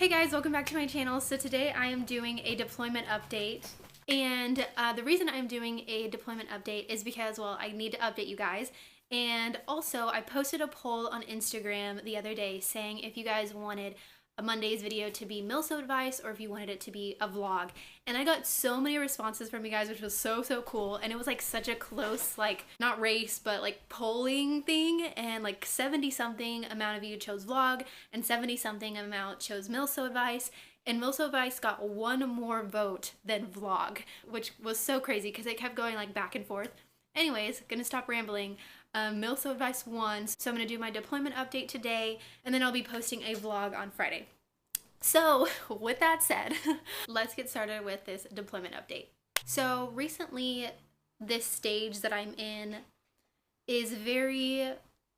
Hey guys, welcome back to my channel. So today I am doing a deployment update, and the reason I'm doing a deployment update is because, well, I need to update you guys, and also I posted a poll on Instagram the other day saying if you guys wanted a Monday's video to be Milso advice or if you wanted it to be a vlog, and I got so many responses from you guys, which was so cool. And it was like such a close, like, not race but like polling thing, and like 70 something amount of you chose vlog and 70 something amount chose Milso advice, and Milso advice got one more vote than vlog, which was so crazy because it kept going like back and forth. Anyways, gonna stop rambling. Milso advice won, so I'm gonna do my deployment update today, and then I'll be posting a vlog on Friday. So with that said, let's get started with this deployment update. So recently, this stage that I'm in is very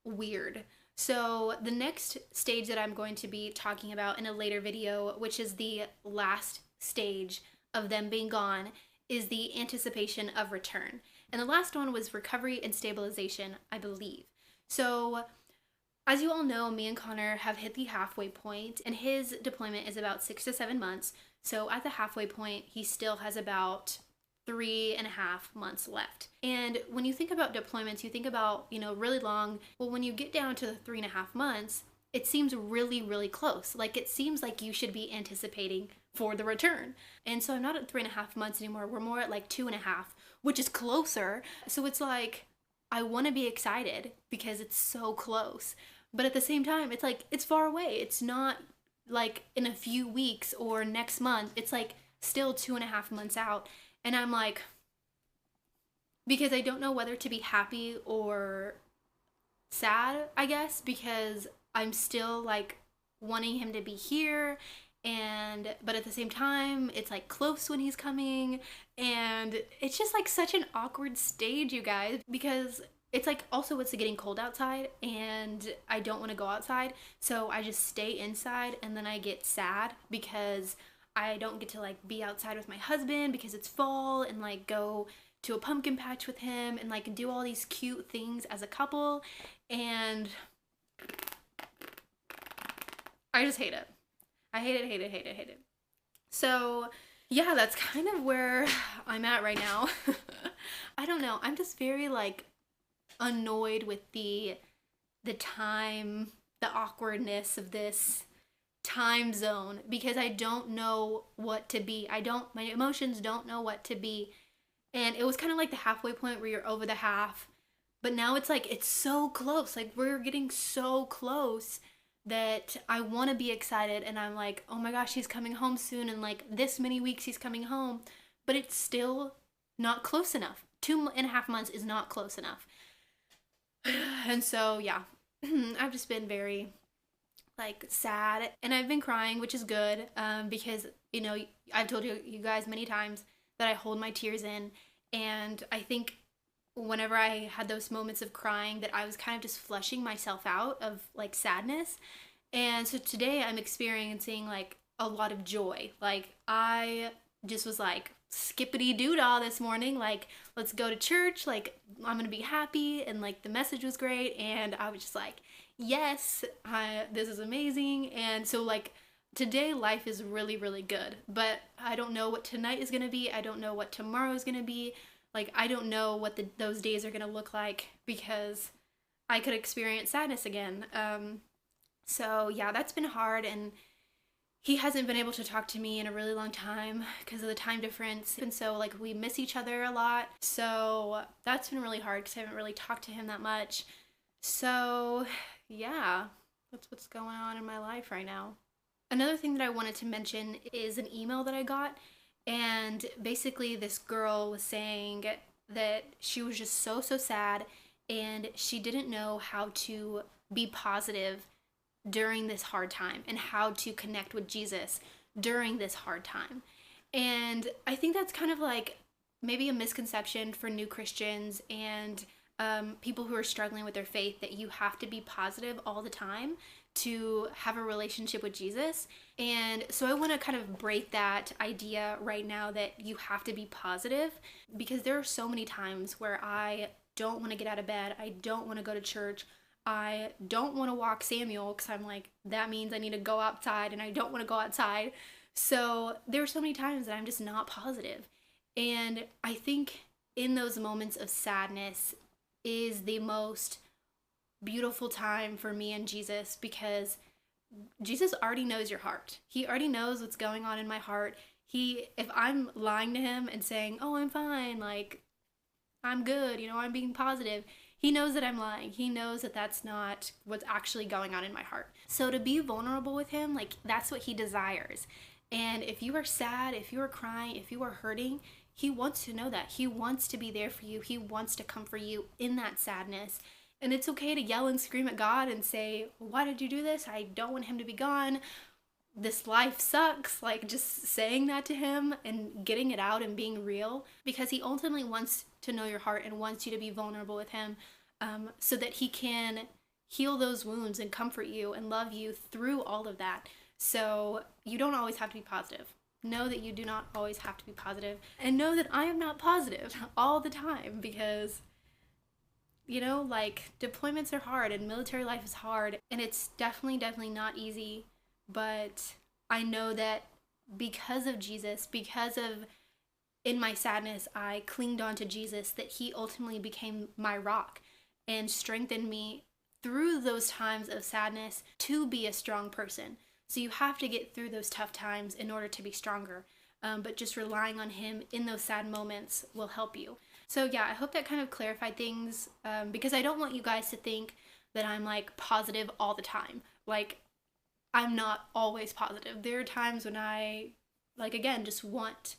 weird. So the next stage that I'm going to be talking about in a later video, which is the last stage of them being gone, is the anticipation of return. And the last one was recovery and stabilization, I believe. So as you all know, me and Connor have hit the halfway point, and his deployment is about 6 to 7 months. So at the halfway point, he still has about 3.5 months left. And when you think about deployments, you think about, really long. Well, when you get down to the 3.5 months, it seems really close. Like, it seems like you should be anticipating for the return. And so I'm not at 3.5 months anymore. We're more at like 2.5, which is closer. So it's like, I want to be excited because it's so close. But at the same time, it's like, it's far away. It's not like in a few weeks or next month. It's like still 2.5 months out. And I'm like, because I don't know whether to be happy or sad, I guess, because I'm still like wanting him to be here, but at the same time it's like close when he's coming, and it's just like such an awkward stage, you guys, because it's like, also it's getting cold outside and I don't want to go outside, so I just stay inside, and then I get sad because I don't get to like be outside with my husband because it's fall, and like go to a pumpkin patch with him and like do all these cute things as a couple, and I just hate it. I hate it. So yeah, that's kind of where I'm at right now. I don't know. I'm just very like annoyed with the time, the awkwardness of this time zone, because I don't know what to be. My emotions don't know what to be. And it was kind of like the halfway point where you're over the half, but now it's like, it's so close. Like, we're getting so close that I want to be excited, and I'm like, oh my gosh, he's coming home soon, and like this many weeks he's coming home, but it's still not close enough. 2.5 months is not close enough. And so yeah, I've just been very like sad, and I've been crying, which is good, because I've told you guys many times that I hold my tears in, and I think whenever I had those moments of crying, that I was kind of just flushing myself out of like sadness. And so today I'm experiencing like a lot of joy. Like, I just was like skippity doodah this morning, like, let's go to church, like, I'm gonna be happy, and like the message was great, and I was just like, yes, this is amazing. And so like today life is really good, but I don't know what tonight is gonna be. I don't know what tomorrow is gonna be. Like, I don't know what those days are gonna look like, because I could experience sadness again. So yeah, that's been hard, and he hasn't been able to talk to me in a really long time because of the time difference, and so like we miss each other a lot. So that's been really hard because I haven't really talked to him that much. So yeah, that's what's going on in my life right now. Another thing that I wanted to mention is an email that I got. And basically this girl was saying that she was just so sad, and she didn't know how to be positive during this hard time, and how to connect with Jesus during this hard time. And I think that's kind of like maybe a misconception for new Christians and people who are struggling with their faith, that you have to be positive all the time to have a relationship with Jesus. And so I want to kind of break that idea right now, that you have to be positive, because there are so many times where I don't want to get out of bed, I don't want to go to church, I don't want to walk Samuel because I'm like, that means I need to go outside and I don't want to go outside. So there are so many times that I'm just not positive. And I think in those moments of sadness is the most beautiful time for me and Jesus, because Jesus already knows your heart. He already knows what's going on in my heart. If I'm lying to him and saying, "Oh, I'm fine, like I'm good, I'm being positive," he knows that I'm lying. He knows that that's not what's actually going on in my heart. So to be vulnerable with him, like that's what he desires. And if you are sad, if you are crying, if you are hurting, he wants to know that. He wants to be there for you. He wants to comfort you in that sadness. And it's okay to yell and scream at God and say, "Why did you do this? I don't want him to be gone. This life sucks." Like just saying that to him and getting it out and being real, because he ultimately wants to know your heart and wants you to be vulnerable with him, so that he can heal those wounds and comfort you and love you through all of that. So you don't always have to be positive. Know that you do not always have to be positive, and know that I am not positive all the time, because like deployments are hard and military life is hard, and it's definitely not easy. But I know that because of Jesus, because of in my sadness, I clinged on to Jesus, that he ultimately became my rock and strengthened me through those times of sadness to be a strong person. So you have to get through those tough times in order to be stronger. But just relying on him in those sad moments will help you. So yeah, I hope that kind of clarified things, because I don't want you guys to think that I'm like positive all the time. Like, I'm not always positive. There are times when I, like, again, just want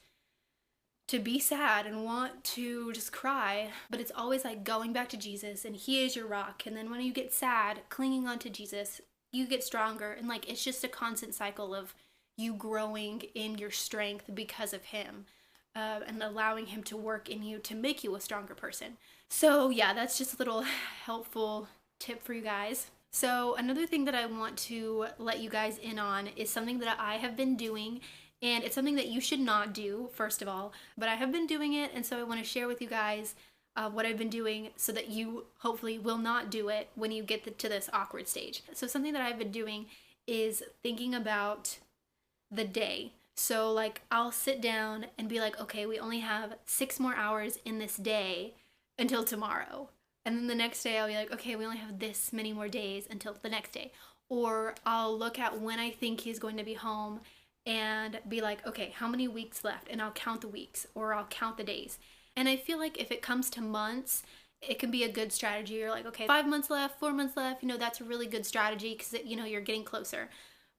to be sad and want to just cry, but it's always like going back to Jesus, and he is your rock. And then when you get sad, clinging on to Jesus, you get stronger. And like, it's just a constant cycle of you growing in your strength because of him, and allowing him to work in you to make you a stronger person. So yeah, that's just a little helpful tip for you guys. So another thing that I want to let you guys in on is something that I have been doing, and it's something that you should not do, first of all, but I have been doing it, and so I want to share with you guys what I've been doing so that you hopefully will not do it when you get to this awkward stage. So something that I've been doing is thinking about the day. So like, I'll sit down and be like, okay, we only have 6 more hours in this day until tomorrow. And then the next day I'll be like, okay, we only have this many more days until the next day. Or I'll look at when I think he's going to be home and be like, okay, how many weeks left? And I'll count the weeks, or I'll count the days. And I feel like if it comes to months, it can be a good strategy. You're like, okay, 5 months left, 4 months left, that's a really good strategy, because you're getting closer.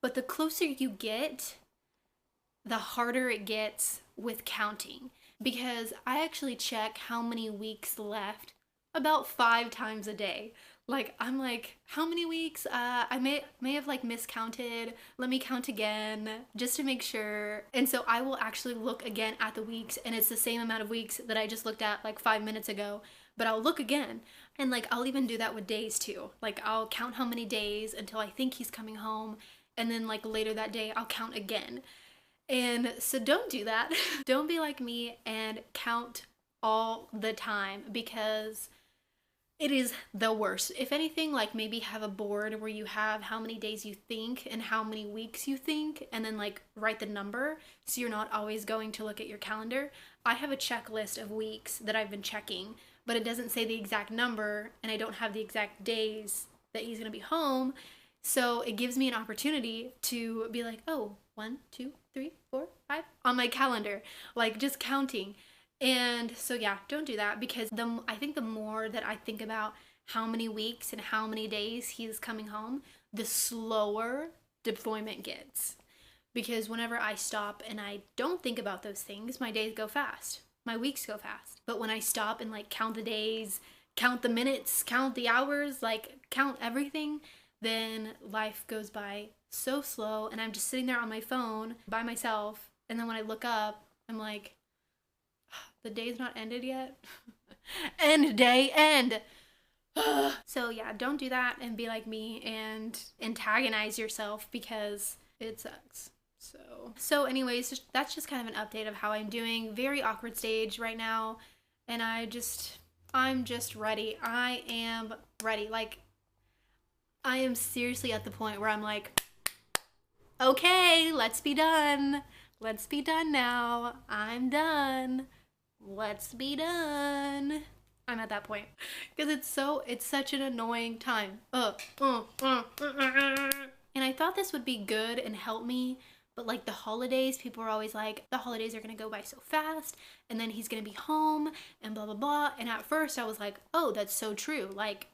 But the closer you get, the harder it gets with counting, because I actually check how many weeks left about 5 times a day. Like, I'm like, how many weeks? I may have like miscounted. Let me count again just to make sure. And so I will actually look again at the weeks, and it's the same amount of weeks that I just looked at like 5 minutes ago, but I'll look again. And like, I'll even do that with days too. Like, I'll count how many days until I think he's coming home, and then like later that day I'll count again. And so don't do that. Don't be like me and count all the time, because it is the worst. If anything, like maybe have a board where you have how many days you think and how many weeks you think, and then like write the number so you're not always going to look at your calendar. I have a checklist of weeks that I've been checking, but it doesn't say the exact number, and I don't have the exact days that he's gonna be home. So it gives me an opportunity to be like, oh, 1, 2, 3, 4, 5 on my calendar, like just counting. And so yeah, don't do that, because I think the more that I think about how many weeks and how many days he's coming home, the slower deployment gets. Because whenever I stop and I don't think about those things, my days go fast, my weeks go fast. But when I stop and like count the days, count the minutes, count the hours, like count everything, then life goes by so slow, and I'm just sitting there on my phone by myself, and then when I look up, I'm like, the day's not ended yet. End day, end. So yeah, don't do that and be like me and antagonize yourself, because it sucks. So anyways, that's just kind of an update of how I'm doing. Very awkward stage right now, and I'm just ready. I am ready. Like, I am seriously at the point where I'm like, okay, let's be done. Let's be done now. I'm done. Let's be done. I'm at that point because it's such an annoying time. And I thought this would be good and help me, but like the holidays, people are always like, the holidays are gonna go by so fast, and then he's gonna be home, and blah blah blah. And at first I was like, oh, that's so true. Like,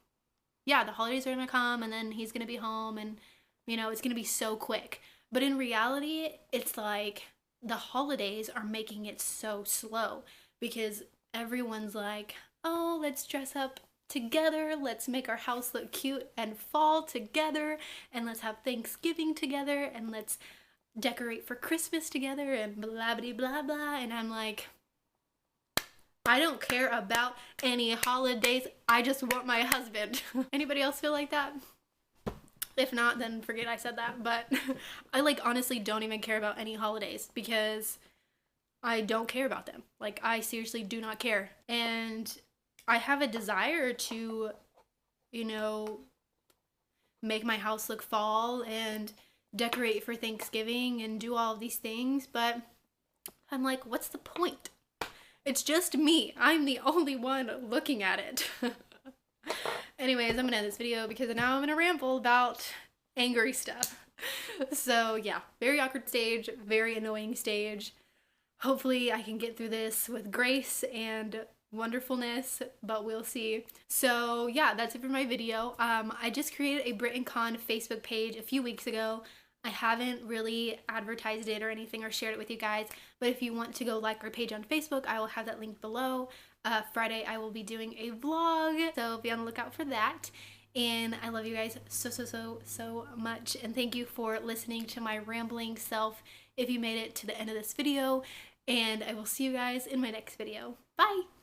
yeah, the holidays are gonna come, and then he's gonna be home, and you know, it's gonna be so quick. But in reality, it's like the holidays are making it so slow because everyone's like, oh, let's dress up together, let's make our house look cute and fall together, and let's have Thanksgiving together, and let's decorate for Christmas together, and blah blah blah blah. And I'm like, I don't care about any holidays, I just want my husband. Anybody else feel like that? If not, then forget I said that. But I like honestly don't even care about any holidays because I don't care about them. Like, I seriously do not care. And I have a desire to, you know, make my house look fall and decorate for Thanksgiving and do all of these things, but I'm like, what's the point? It's just me. I'm the only one looking at it. Anyways, I'm gonna end this video because now I'm gonna ramble about angry stuff. So yeah, very awkward stage, very annoying stage. Hopefully I can get through this with grace and wonderfulness, but we'll see. So yeah, that's it for my video. I just created a Brit+Con Facebook page a few weeks ago. I haven't really advertised it or anything or shared it with you guys, but if you want to go like our page on Facebook, I will have that link below. Friday I will be doing a vlog, so be on the lookout for that. And I love you guys so much, and thank you for listening to my rambling self if you made it to the end of this video, and I will see you guys in my next video. Bye!